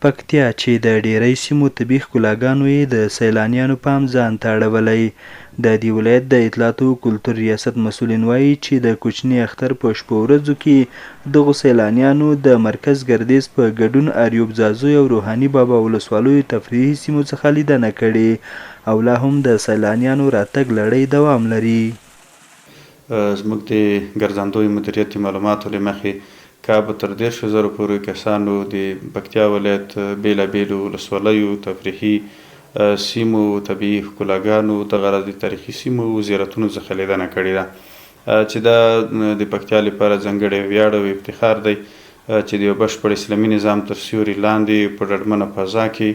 پکتیا چې د ډیری سیمو طبیعي ښکلاګانو یې د سیلانیانو پام ځان ته اړولی. د دې ولایت د اطلاعات او کلتور ریاست مسؤلین وایي چې د کوچني اختر په شپو ورځو کې دغو سیلانیانو د مرکز ګردیز په ګډون ایوب ځاځي او روحاني بابا ولسوالیو تفریحي سیمو څخه لیدنه کړې او لا هم د سیلانیانو راتګ لړۍ دوام لري. زموږ د ګرځندوی مدیریت معلوماتو له مخې کابو تر 10,000 پورې کسانو د پکتیا ولایت بیلابیلو ولسوالیو تفریحي سیمو طبیعي ښکلاګانو دغه راز د تاریخي سیمو زیارتونو څخه لیدنه کړې ده چې دا د پکتیا لپاره ځانګړی ویاړ او افتخار دی چې د یو بشپړ اسلامي نظام تر سیوري لاندې په ډاډمنه فضا کې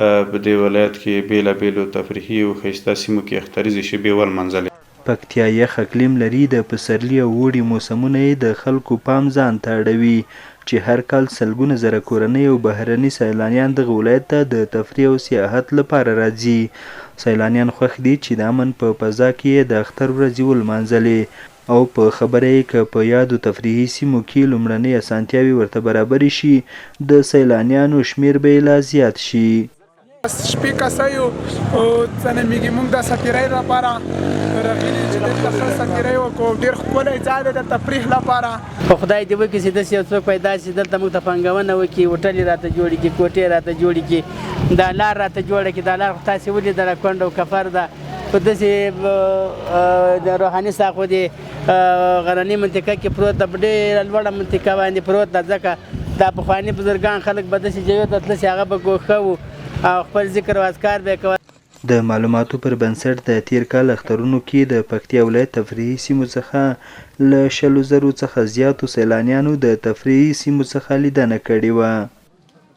په دې ولایت کې بیلابیلو تفریحي او ښایسته سیمو کې اختریزې شیبې ولمنځلې. پکتیا یخ اقلیم لري. د پسرلي او اوړي موسمونه یې د خلکو پام ځان ته اړوي چې هر کال سلګونه زره کورنۍ او بهرني سیلانیان دغه ولایت ته د تفریح او سیاحت لپاره راځي. سیلانیان خوښ دي چې د امن په فضا کې د اختر ورځې ولمانځلې او په خبره یې که په یادو تفریحي سیمو کې لومړنۍ اسانتیاوې ورته برابرې شي د سیلانیانو شمیر به یې لا زیات شي. شپې کسه یو څنګه میږي موږ د سفیرۍ لپاره راغلي چې دلته ښه سفیرۍ وکړو. ډېر ښکلی ځای دی د تفریح لپاره. خو خدای دې وکړي چې داسې یو څوک پیدا شي دلته موږ ته پانګونه وکړي، هوټل یې راته جوړې کړي، کوټې راته جوړې کړي، دا لار راته جوړه کړي. دا لار خو تاسې ولیدله کونډ او کفر ده. په داسې د روحاني ساقو د غرنۍ منطقه کې پروت ده، په ډېره لوړه منطقه باندې پروت ده. ځکه دا پخواني بزرګان خلک به داسې ځایو ته تللي هغه به ګوښه وو او خپل ذکر او اذکار به یې کول. د معلوماتو پر بنسټ د تیر کال اخترونو کې د پکتیا ولایت تفریحي سیمو څخه له 100,000 څخه زیاتو سیلانیانو د تفریحي سیمو څخه لیدنه کړې وه.